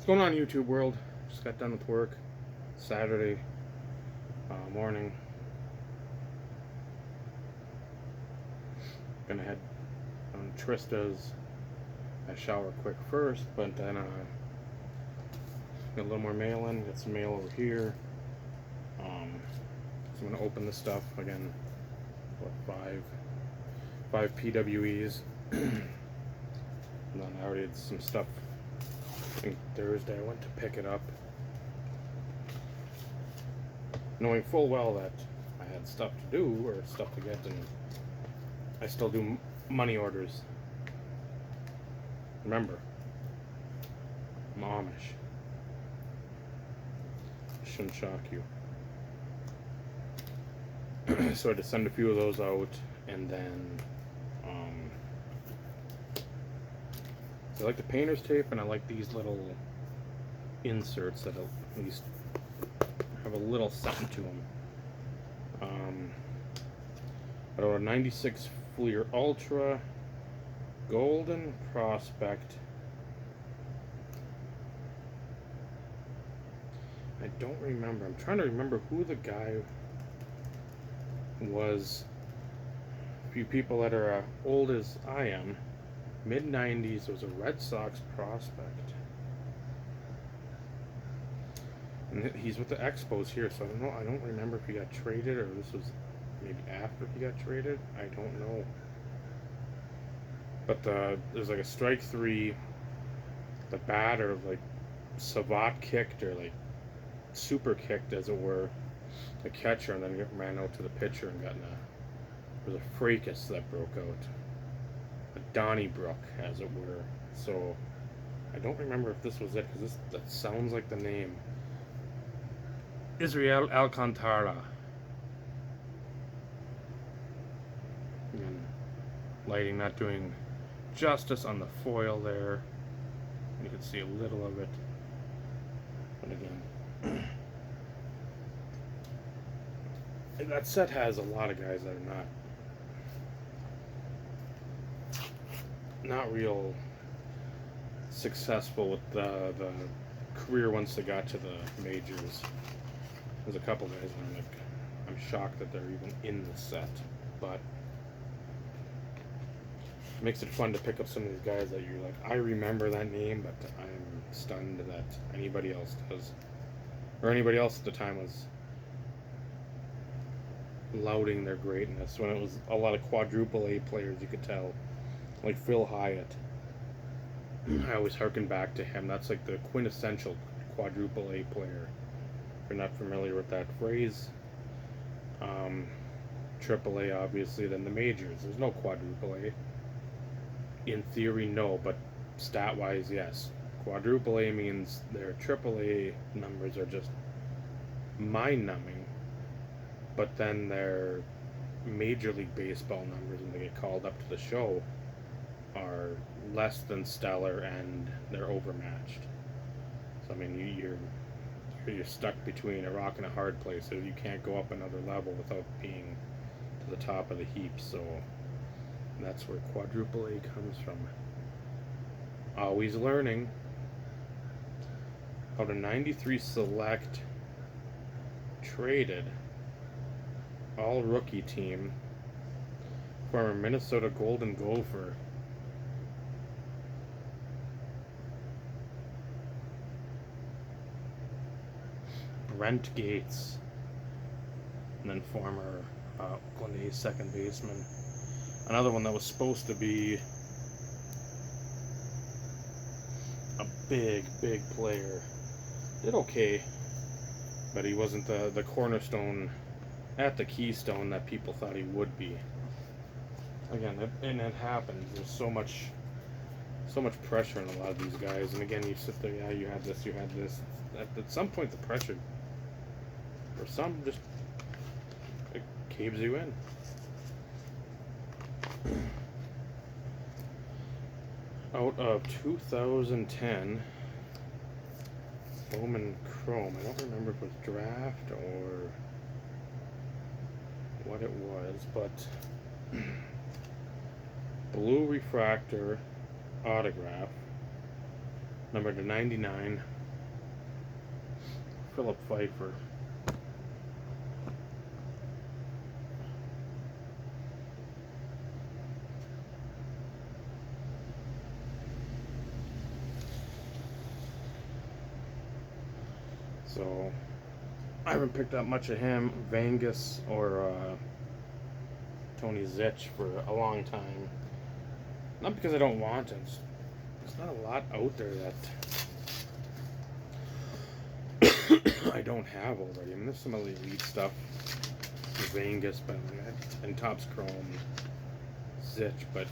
What's going on, YouTube world? Just got done with work. Saturday morning. Gonna head on Trista's. I shower quick first, but then get a little more mail in. Get some mail over here. So I'm gonna open this stuff again. What, five PWEs. And then I already had some stuff. I think Thursday I went to pick it up, knowing full well that I had stuff to do or stuff to get, and I still do money orders. Remember, I'm Amish. It shouldn't shock you. So I had to send a few of those out, and then I like the painter's tape, and I like these little inserts that at least have a little something to them. I got a 96 Fleer Ultra Golden Prospect. I don't remember. I'm trying to remember who the guy was. A few people that are old as I am. Mid-90s, was a Red Sox prospect. And he's with the Expos here, so I don't know. I don't remember if he got traded or this was maybe after he got traded. I don't know. But there's like a strike three. The batter like Savat kicked or like super kicked, as it were, the catcher, and then ran out to the pitcher and got in a. There was a fracas that broke out. A Donnybrook, as it were. So I don't remember if this was it, because that sounds like the name. Israel Alcantara. Again, lighting not doing justice on the foil there. You can see a little of it. But again, that set has a lot of guys that are not real successful with the career once they got to the majors. There's a couple guys that I'm shocked that they're even in the set, but it makes it fun to pick up some of these guys that you're like, I remember that name, but I'm stunned that anybody else does, or anybody else at the time was lauding their greatness when it was a lot of quadruple A players. You could tell. Like Phil Hyatt. I always harken back to him. That's like the quintessential quadruple A player. If you're not familiar with that phrase. Triple A, obviously, then the majors. There's no quadruple A. In theory, no, but stat-wise, yes. Quadruple A means their triple A numbers are just mind-numbing, but then their Major League Baseball numbers, when they get called up to the show, are less than stellar, and they're overmatched. So I mean, you're stuck between a rock and a hard place. So you can't go up another level without being to the top of the heap. So that's where quadruple A comes from. Always learning. Out of 93 select, traded, all rookie team, former Minnesota Golden Gopher, Brent Gates, and then former Oakland A's second baseman. Another one that was supposed to be a big player. Did okay, but he wasn't the cornerstone at the Keystone that people thought he would be. Again, and it happens. There's so much pressure on a lot of these guys. And again, you sit there, yeah, you had this. At some point, the pressure, for some, just it caves you in. Out of 2010 Bowman Chrome, I don't remember if it was draft or what it was, but blue refractor autograph, number to 99, Philip Pfeiffer. So I haven't picked up much of him, Vangus, or Tony Zitch for a long time. Not because I don't want him. There's not a lot out there that I don't have already. I mean, there's some of the elite stuff. Vangus, but and Topps Chrome, Zitch, but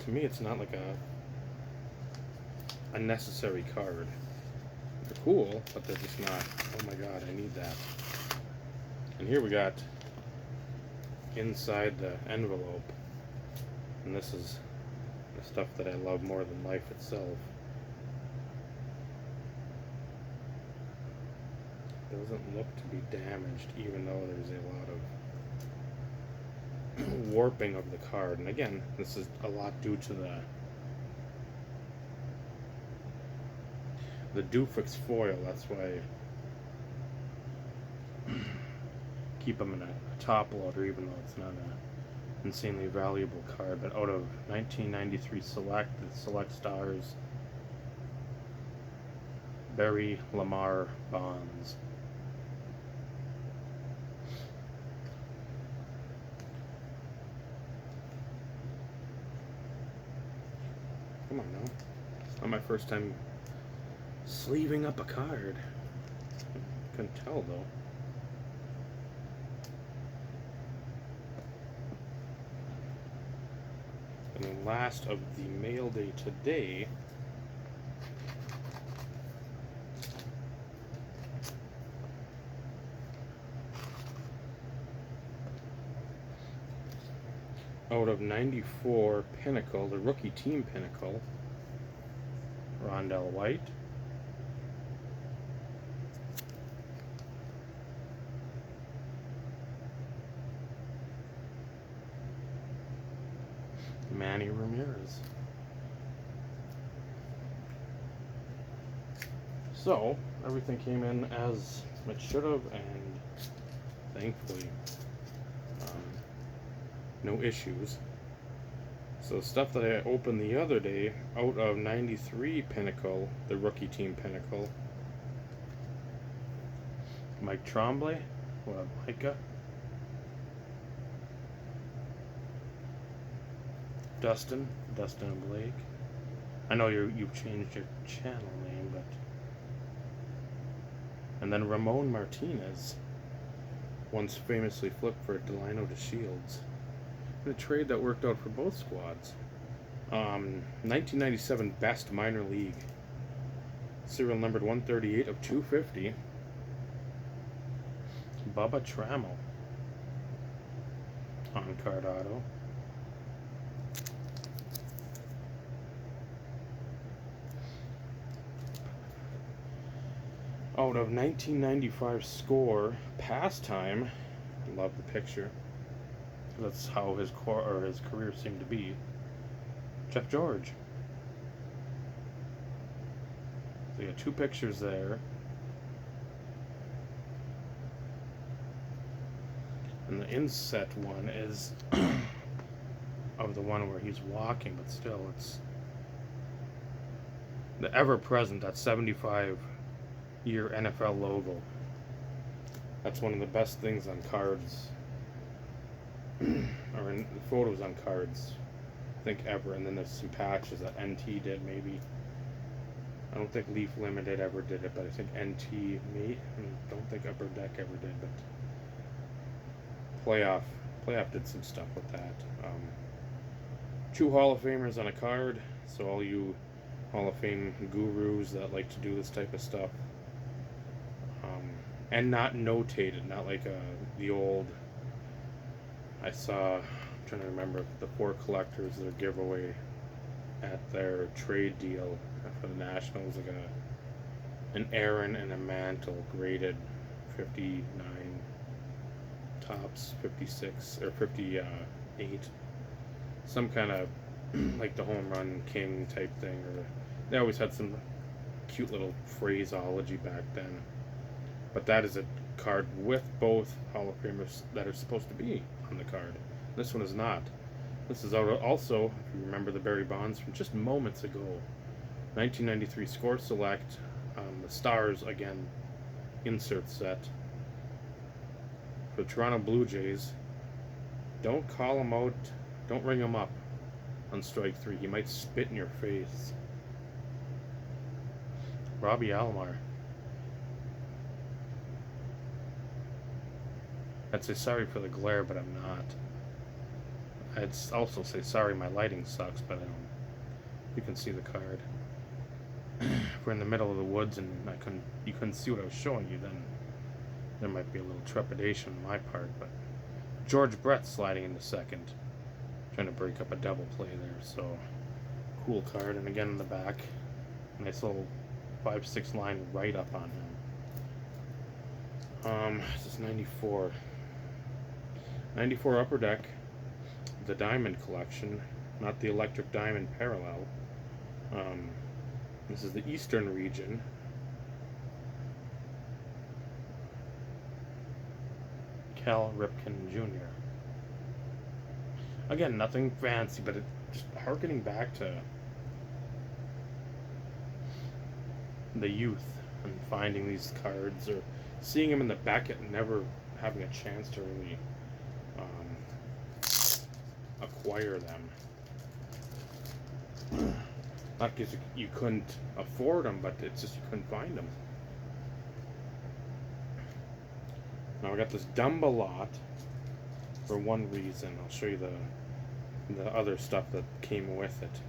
to me, it's not like a necessary card. They're cool, but they're just not. Oh my god, I need that. And here we got inside the envelope, and this is the stuff that I love more than life itself. Doesn't look to be damaged, even though there's a lot of warping of the card. And again, this is a lot due to the Dufix foil. That's why I keep them in a top loader, even though it's not an insanely valuable card. But out of 1993 Select Stars, Barry Alomar Bonds. Come on now. It's not my first time sleeving up a card. Couldn't tell though. And then last of the mail day today, out of 94 Pinnacle, the rookie team Pinnacle, Rondell White. Manny Ramirez. So, everything came in as it should have, and thankfully, no issues. So stuff that I opened the other day, out of 93 Pinnacle, the rookie team Pinnacle, Mike Tremblay, Micah, Dustin and Blake. I know you've changed your channel name, but... And then Ramon Martinez, once famously flipped for Delino to Shields. In a trade that worked out for both squads. 1997 Best Minor League. Serial numbered 138 of 250. Bubba Trammell. On card auto. Out of 1995 Score Pastime. Love the picture. That's how his career seemed to be. Jeff George. So you got two pictures there. And the inset one is of the one where he's walking, but still it's the ever-present, that 75-year NFL logo. That's one of the best things on cards. Or in photos on cards, I think, ever. And then there's some patches that NT did, maybe. I don't think Leaf Limited ever did it, but I think NT, I don't think Upper Deck ever did, but Playoff did some stuff with that. 2 Hall of Famers on a card, so all you Hall of Fame gurus that like to do this type of stuff. And not notated, not like the old... I saw, I'm trying to remember, the 4 collectors, their giveaway at their trade deal for the Nationals, like an Aaron and a Mantle graded 59 tops, 56 or 58, some kind of like the home run king type thing, or They always had some cute little phraseology back then. But that is a card with both Hall of Famers that are supposed to be on the card. This one is not. This is also, if you remember the Barry Bonds from just moments ago, 1993 Score Select, the Stars again insert set for the Toronto Blue Jays. Don't call him out. Don't ring him up on strike 3. He might spit in your face. Robbie Alomar. I'd say sorry for the glare, but I'm not. I'd also say sorry my lighting sucks, but you can see the card. If we're in the middle of the woods and you couldn't see what I was showing you, then there might be a little trepidation on my part. But George Brett sliding into second, trying to break up a double play there. So cool card, and again in the back, nice little 5-6 line right up on him. This is 94. 94 Upper Deck, the Diamond Collection, not the Electric Diamond Parallel. This is the Eastern region. Cal Ripken Jr. Again, nothing fancy, but it just harkening back to the youth and finding these cards or seeing them in the Beckett and never having a chance to really acquire them. Not because you couldn't afford them, but it's just you couldn't find them. Now I got this Dumba lot for one reason. I'll show you the other stuff that came with it.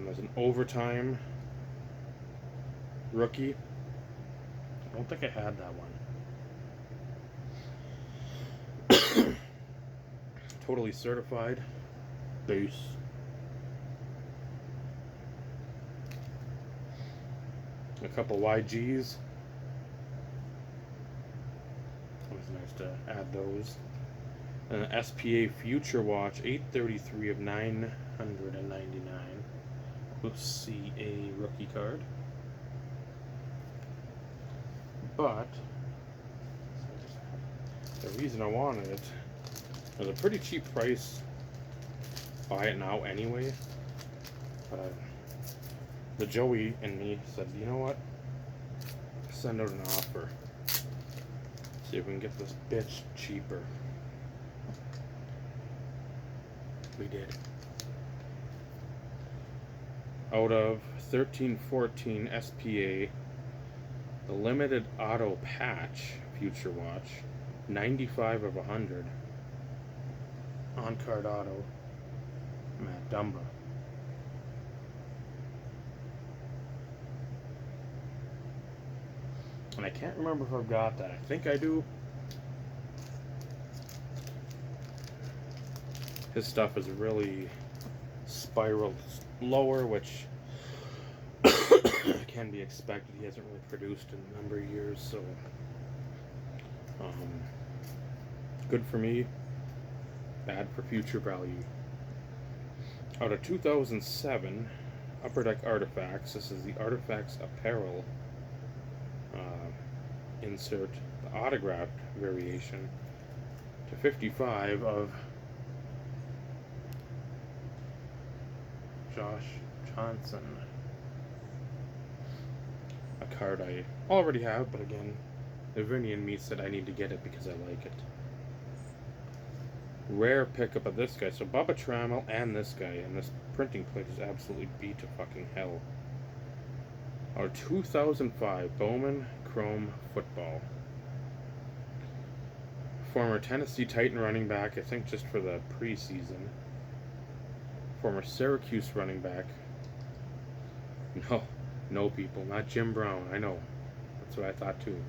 There's an overtime rookie. I don't think I had that one. Totally certified base. A couple YGs. Always nice to add those. An SPA Future Watch 833 of 999. Let's see a rookie card. But the reason I wanted it was a pretty cheap price. Buy it now anyway. The Joey and me said, you know what? Send out an offer. See if we can get this bitch cheaper. We did. Out of 1314 SPA, the limited auto patch Future Watch, 95 of 100. On card auto, Matt Dumba. And I can't remember if I've got that. I think I do. His stuff is really spiraled lower, which can be expected. He hasn't really produced in a number of years, so good for me, bad for future value. Out of 2007 Upper Deck Artifacts, this is the Artifacts Apparel insert, the autographed variation, to 55 of Josh Johnson. A card I already have, but again, Vinny and me said I need to get it because I like it. Rare pickup of this guy. So Bubba Trammell and this guy, and this printing plate is absolutely beat to fucking hell. Our 2005 Bowman Chrome Football. Former Tennessee Titan running back, I think just for the preseason. Former Syracuse running back. No people, not Jim Brown, I know. That's what I thought too.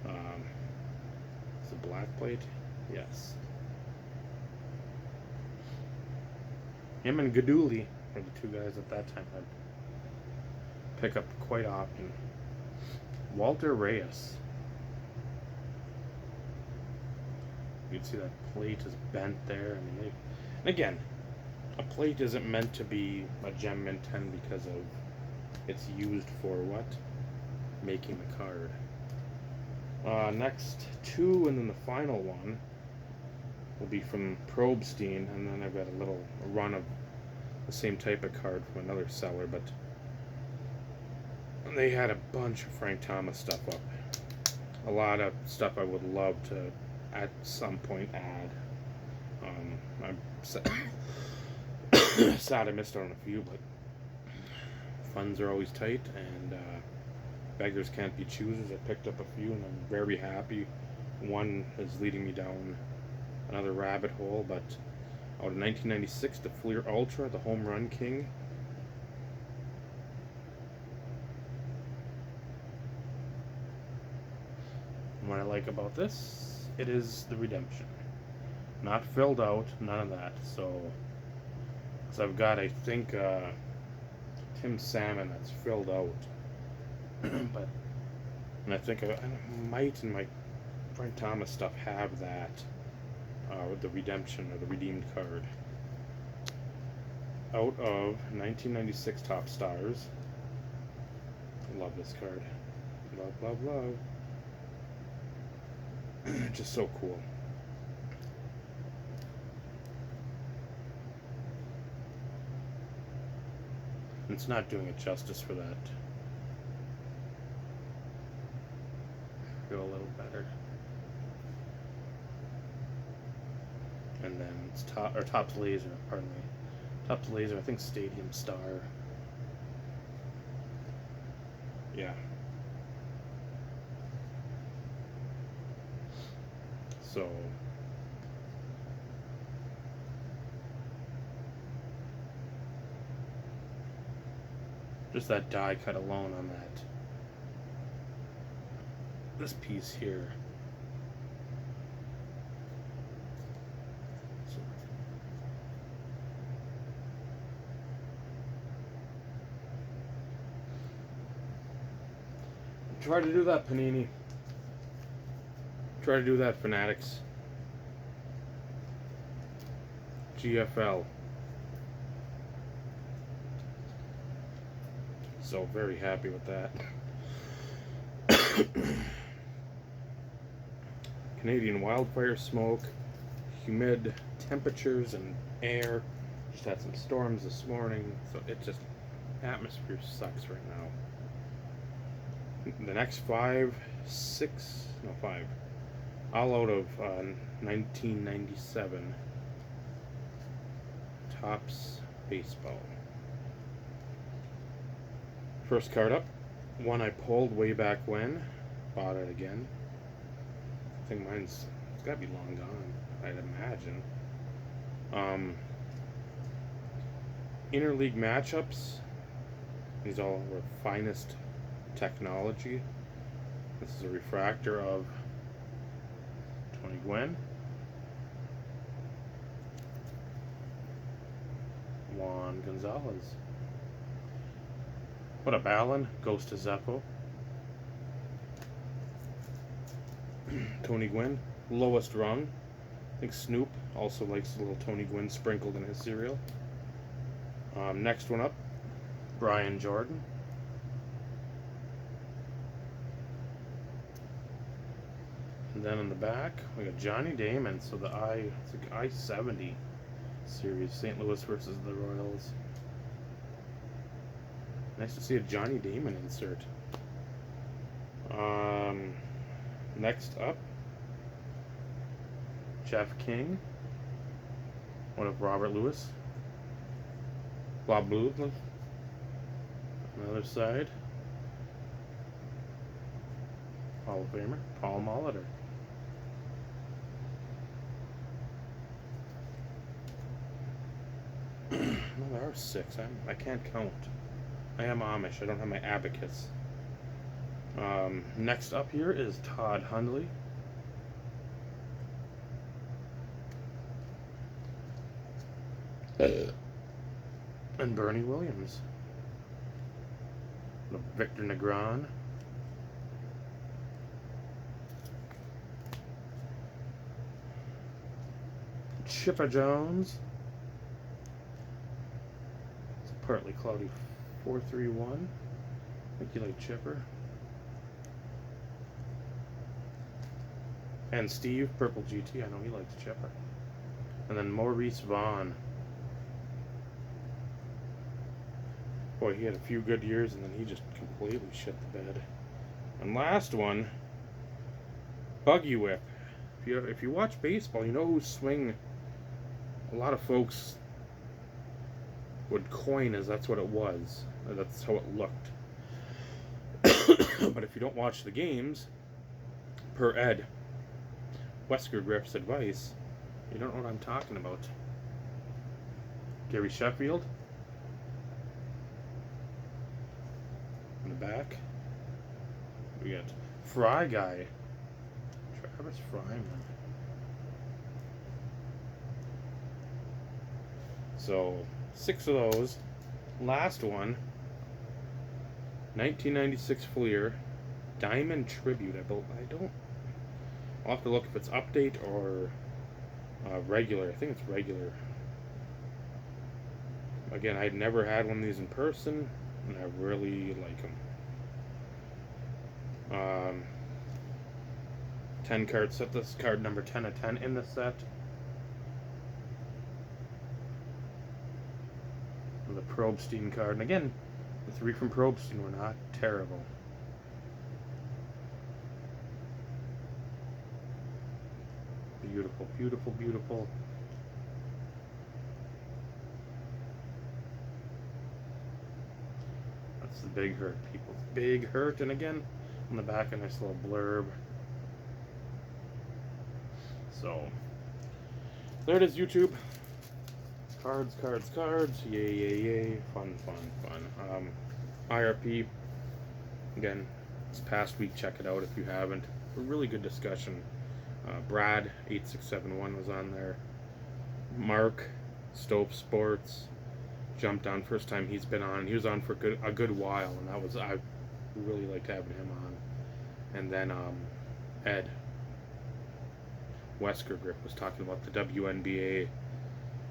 Is it black plate? Yes. Him and Gaduli are the two guys at that time I'd pick up quite often. Walter Reyes. You can see that plate is bent there. I mean, and again, A plate isn't meant to be a gem mint 10 because of it's used for what? Making the card. Next two, and then the final one will be from Probstein, and then I've got a little run of the same type of card from another seller, but they had a bunch of Frank Thomas stuff up. A lot of stuff I would love to at some point add. I'm sad I missed out on a few, but funds are always tight, and beggars can't be choosers. I picked up a few, and I'm very happy. One is leading me down another rabbit hole, but out of 1996, the Fleer Ultra, the Home Run King. And what I like about this, it is the redemption. Not filled out, none of that. So I've got, I think, Tim Salmon that's filled out. But, and I think I might in my Frank Thomas stuff have that, with the redemption or the redeemed card. Out of 1996 Top Stars. I love this card. Love, love, love. Just so cool. It's not doing it justice for that. Go a little better. And then it's Topps Laser, pardon me. Topps Laser, I think Stadium Star. Yeah. So just that die cut alone on that. This piece here. So, try to do that, Panini. Try to do that, Fanatics. GFL. So very happy with that. Canadian wildfire smoke, humid temperatures and air. Just had some storms this morning, so it just, atmosphere sucks right now. The next 5, all out of 1997 Topps Baseball. First card up, one I pulled way back when, bought it again. I think it's gotta be long gone, I'd imagine. Interleague matchups, these all were finest technology. This is a refractor of Tony Gwynn, Juan Gonzalez. What a Ballon, goes to Zeppo. Tony Gwynn, lowest rung. I think Snoop also likes a little Tony Gwynn sprinkled in his cereal. Next one up, Brian Jordan. And then in the back, we got Johnny Damon. So the I-70 series, St. Louis versus the Royals. Nice to see a Johnny Damon insert. Next up, Jeff King. One of Robert Lewis. Bob Blue. On the other side, Hall of Famer Paul Molitor. No, there are 6. I can't count. I am Amish. I don't have my abacus. Next up here is Todd Hundley. And Bernie Williams. Victor Negron. Chipper Jones. Partly cloudy 431. I think you like Chipper. And Steve, Purple GT. I know he likes Chipper. And then Maurice Vaughn. Boy, he had a few good years, and then he just completely shit the bed. And last one, Buggy Whip. If you watch baseball, you know whose swing a lot of folks would coin as that's what it was. That's how it looked. But if you don't watch the games, per Ed Wesker Griff's advice, you don't know what I'm talking about. Gary Sheffield in the back. We got Fry Guy, Travis Fryman. So 6 of those. Last one, 1996 Fleer Diamond Tribute. I'll have to look if it's update or regular. I think it's regular. Again, I'd never had one of these in person, and I really like them. 10 card set. This card number 10 of 10 in the set. And the Probstein card. And again, the 3 from Probstein were not terrible. Beautiful, beautiful, beautiful. That's the Big Hurt, people. Big Hurt. And again, on the back, a nice little blurb. So, there it is, YouTube. Cards, cards, cards. Yay, yay, yay. Fun, fun, fun. IRP. Again, this past week, check it out if you haven't. A really good discussion. Brad 8671 was on there. Mark Stope Sports jumped on first time he's been on. He was on for a good while, and I really liked having him on. And then Ed Wesker Grip was talking about the WNBA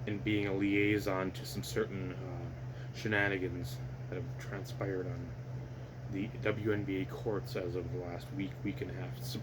and being a liaison to some certain shenanigans that have transpired on the WNBA courts as of the last week and a half. Surprise.